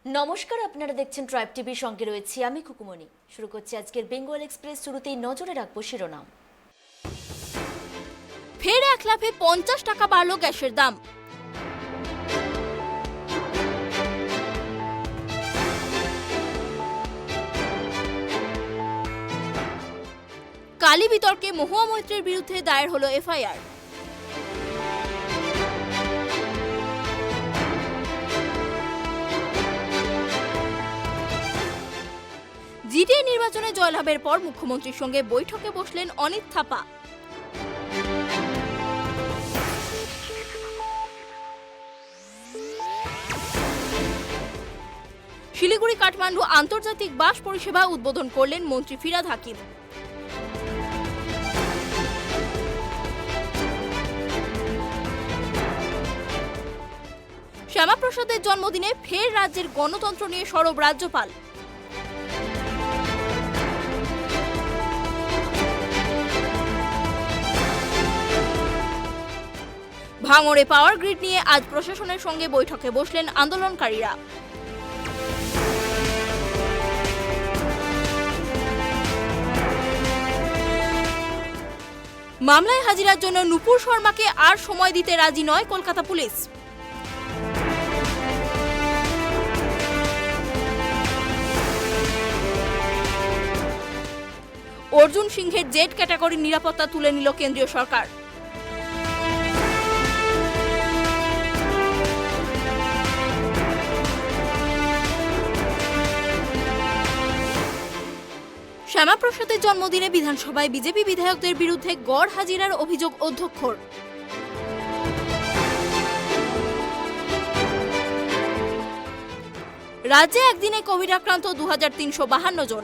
নমস্কার, আপনারা দেখছেন ট্রাইব টিভি, সঙ্গে রয়েছি আমি কুকুমনি। শুরু করছি আজকের বেঙ্গল এক্সপ্রেস। শুরুতেই নজরে রাখবো শিরোনাম। ফের এক লাফে 50 টাকা বাড়ল গ্যাসের দাম। কালী বিতর্কে মহুয়া মৈত্রের বিরুদ্ধে দায়ের হলো এফআইআর। জিটিএ নির্বাচনে জয়লাভের পর মুখ্যমন্ত্রীর সঙ্গে বৈঠকে বসলেন অনিত থাপা। শিলিগুড়ি কাঠমান্ডু আন্তর্জাতিক বাস পরিষেবা উদ্বোধন করলেন মন্ত্রী ফিরহাদ হাকিম। শ্যামাপ্রসাদের জন্মদিনে ফের রাজ্যের গণতন্ত্র নিয়ে সরব রাজ্যপাল। ভাঙড়ে পাওয়ার গ্রিড নিয়ে আজ প্রশাসনের সঙ্গে বৈঠকে বসলেন আন্দোলনকারীরা। মামলায় হাজিরার জন্য নুপুর শর্মাকে আর সময় দিতে রাজি নয় কলকাতা পুলিশ। অর্জুন সিংহের জেড ক্যাটাগরির নিরাপত্তা তুলে নিল কেন্দ্রীয় সরকার। শ্যামাপ্রসাদের জন্মদিনে বিধানসভায় বিজেপি বিধায়কদের বিরুদ্ধে গড় হাজিরার অভিযোগ অধ্যক্ষর। রাজ্যে একদিনে কোভিড আক্রান্ত 2352 জন।